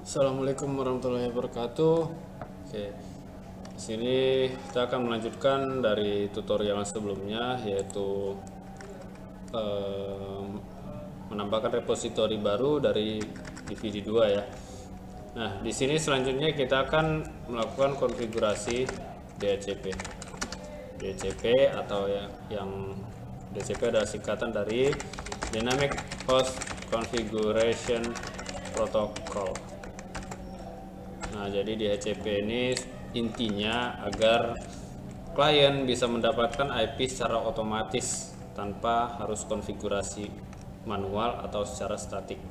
Assalamualaikum warahmatullahi wabarakatuh. Oke, di sini kita akan melanjutkan dari tutorial sebelumnya, yaitu menambahkan repositori baru dari DVD 2 ya. Nah, di sini selanjutnya kita akan melakukan konfigurasi DHCP. DHCP atau yang DHCP adalah singkatan dari Dynamic Host Configuration Protocol. Nah, jadi DHCP ini intinya agar klien bisa mendapatkan IP secara otomatis tanpa harus konfigurasi manual atau secara statik.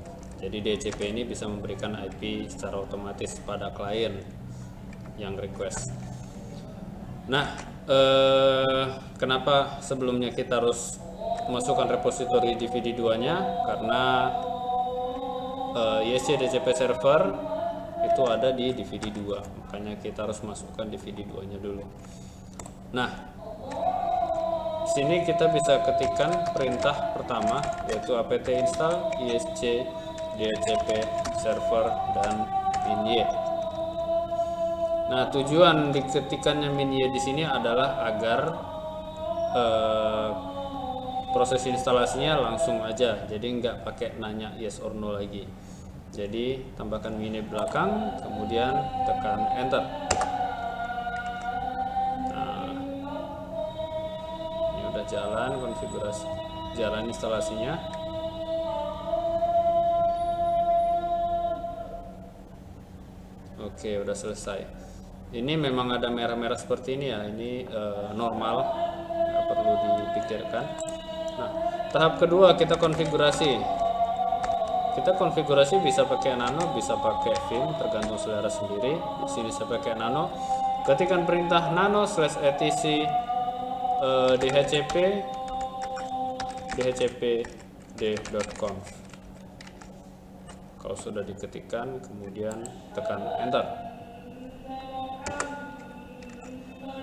Jadi DHCP ini bisa memberikan IP secara otomatis pada klien yang request. Nah, kenapa sebelumnya kita harus masukkan repositori DVD 2-nya? Karena ISC DHCP server itu ada di DVD 2, makanya kita harus masukkan DVD 2-nya dulu. Nah, sini kita bisa ketikkan perintah pertama, yaitu apt install isc dhcp server dan min-y. Nah, tujuan diketikannya min-y di sini adalah agar proses instalasinya langsung aja, jadi nggak pakai nanya yes or no lagi. Jadi tambahkan min-y belakang, kemudian tekan enter. Nah, ini udah jalan konfigurasi, jalan instalasinya. Oke, udah selesai. Ini memang ada merah-merah seperti ini ya, ini normal, nggak perlu dipikirkan. Nah, tahap kedua kita konfigurasi. Kita konfigurasi bisa pakai nano, bisa pakai vim, tergantung selera sendiri. Di sini saya pakai nano. Ketikkan perintah nano/etc dhcp dhcpd.conf. Kalau sudah diketikkan, kemudian tekan enter.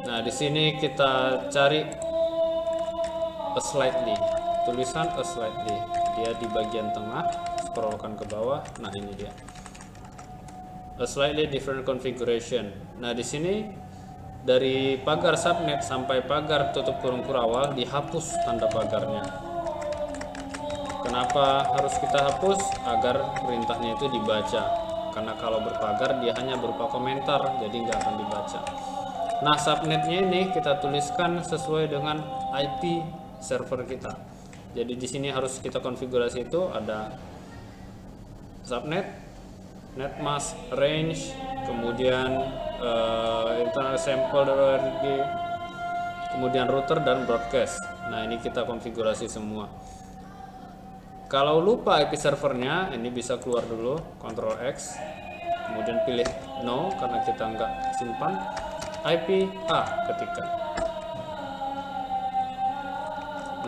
Nah, di sini kita cari a slightly, tulisan a slightly, dia di bagian tengah. Scrollkan ke bawah. Nah, ini dia, a slightly different configuration. Nah, di sini dari pagar subnet sampai pagar tutup kurung kurawal dihapus tanda pagarnya. Kenapa harus kita hapus? Agar perintahnya itu dibaca, karena kalau berpagar dia hanya berupa komentar, jadi nggak akan dibaca. Nah, subnetnya ini kita tuliskan sesuai dengan IP server kita. Jadi di sini harus kita konfigurasi, itu ada subnet, netmask, range, kemudian internal sample.org, kemudian router dan broadcast. Nah, ini kita konfigurasi semua. Kalau lupa IP servernya, ini bisa keluar dulu, Ctrl X, kemudian pilih no karena kita nggak simpan. IP A ketikkan.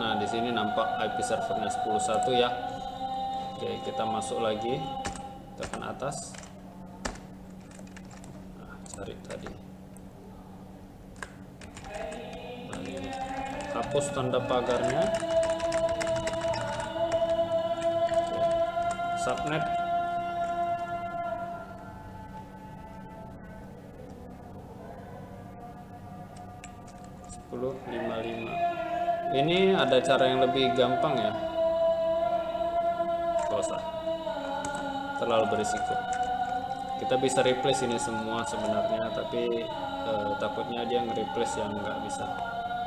Nah, di sini nampak IP servernya 10.1 ya. Oke, kita masuk lagi, tekan atas. Nah, cari tadi. Nah, ini. Hapus tanda pagarnya. Oke. Subnet. Ini ada cara yang lebih gampang ya. Gak usah, terlalu berisiko. Kita bisa replace ini semua sebenarnya, tapi takutnya dia nge-replace yang nggak bisa,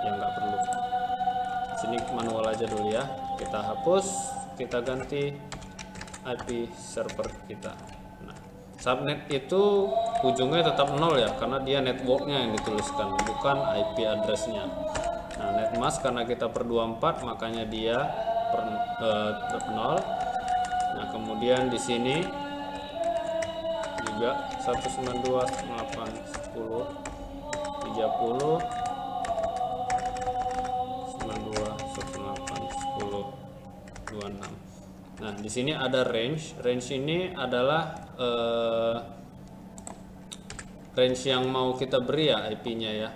yang nggak perlu. Sini manual aja dulu ya. Kita hapus, kita ganti IP server kita. Nah, subnet itu ujungnya tetap 0 ya, karena dia networknya yang dituliskan, bukan IP addressnya. Nah, netmask karena kita per 24, makanya dia per 0. Nah, kemudian di sini juga 192.168.10.92.168.10.26. Nah, di sini ada range. Range ini adalah range yang mau kita beri ya IP-nya ya.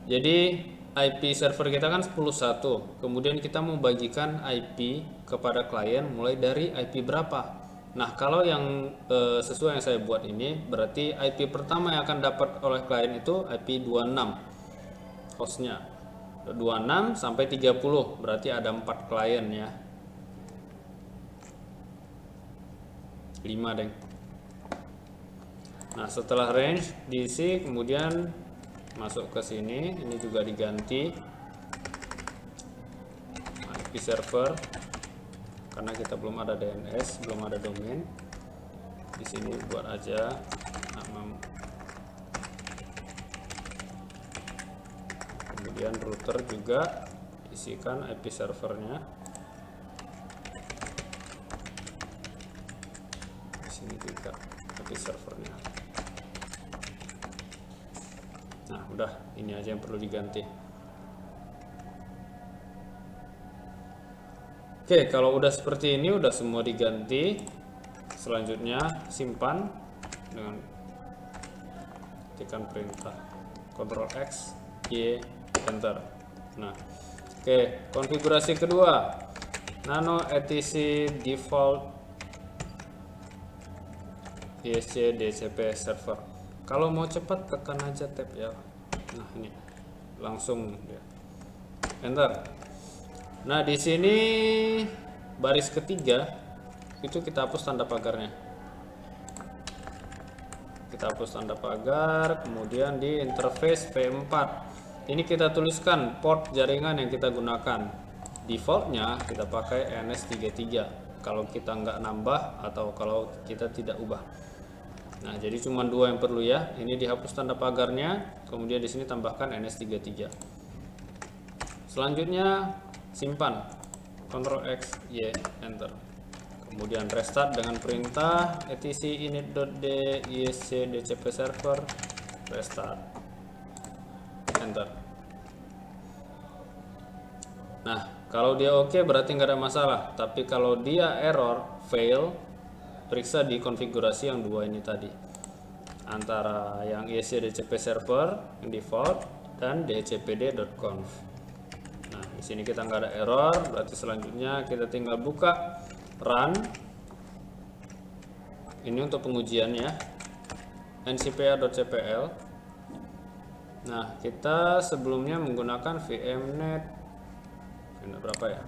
Jadi IP server kita kan 10.1, kemudian kita mau bagikan IP kepada klien mulai dari IP berapa? Nah, kalau yang sesuai yang saya buat ini, berarti IP pertama yang akan dapat oleh klien itu IP 26 hostnya. 26 sampai 30, berarti ada 4 klien ya. 5 deng. Nah, setelah range diisi, kemudian masuk ke sini, ini juga diganti IP server karena kita belum ada DNS, belum ada domain. Di sini buat aja nama, kemudian router juga isikan IP servernya. Di sini juga IP servernya. Nah, udah, ini aja yang perlu diganti. Oke, kalau udah seperti ini, udah semua diganti. Selanjutnya simpan dengan tekan perintah Ctrl X, Y, Enter. Nah, oke, konfigurasi kedua, nano etc default ISC DHCP server. Kalau mau cepat tekan aja tab ya. Nah, ini langsung ya. Enter. Nah, di sini baris ketiga itu kita hapus tanda pagarnya. Kita hapus tanda pagar, kemudian di interface V4 ini kita tuliskan port jaringan yang kita gunakan. Defaultnya kita pakai NS33 kalau kita nggak nambah atau kalau kita tidak ubah. Nah, jadi cuma 2 yang perlu ya. Ini dihapus tanda pagarnya, kemudian di sini tambahkan NS33. Selanjutnya simpan, Ctrl X, Y, Enter. Kemudian restart dengan perintah etc init.d isc dcp server, restart, Enter. Nah, kalau dia oke berarti nggak ada masalah. Tapi kalau dia error, fail, periksa di konfigurasi yang 2 ini tadi, antara yang isc dcp server yang default dan dhcpd.conf. Nah, di sini kita nggak ada error, berarti selanjutnya kita tinggal buka run. Ini untuk pengujiannya, ncpa.cpl. Nah, kita sebelumnya menggunakan vmnet berapa ya?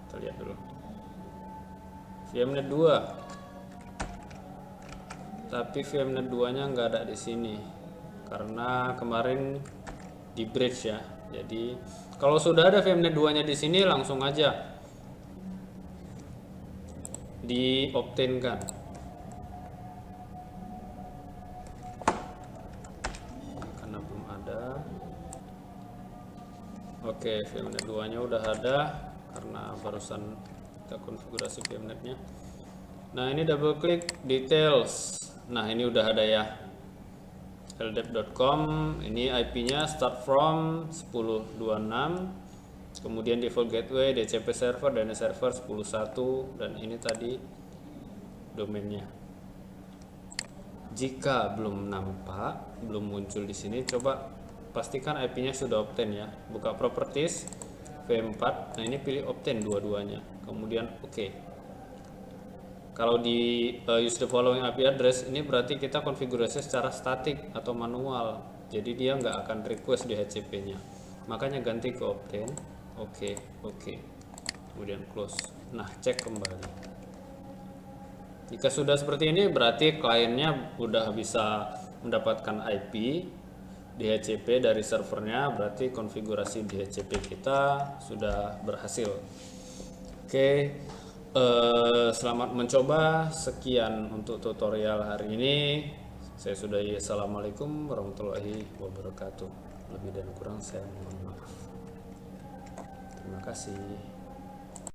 Kita lihat dulu. vmnet 2. Tapi vmnet 2-nya nggak ada di sini karena kemarin di bridge ya. Jadi kalau sudah ada vmnet 2-nya di sini, langsung aja diobtainkan. Karena belum ada. Oke, vmnet 2-nya udah ada karena barusan kita konfigurasi vmnet-nya. Nah, ini double klik details. Nah, ini udah ada ya. ldep.com, ini IP-nya start from 10.26, kemudian default gateway, DCP server, DNS server 10.1, dan ini tadi domainnya. Jika belum nampak, belum muncul di sini, coba pastikan IP-nya sudah obtain ya. Buka properties V4. Nah, ini pilih obtain dua-duanya, kemudian oke. Kalau di use the following IP address, ini berarti kita konfigurasi secara statik atau manual, jadi dia nggak akan request di DHCP-nya. Makanya ganti ke obtain, oke, kemudian close. Nah, cek kembali. Jika sudah seperti ini, berarti kliennya udah bisa mendapatkan IP DHCP dari servernya, berarti konfigurasi DHCP kita sudah berhasil. Oke. Selamat mencoba. Sekian untuk tutorial hari ini. Saya sudahi. Assalamualaikum warahmatullahi wabarakatuh. Lebih dan kurang saya mohon maaf. Terima kasih.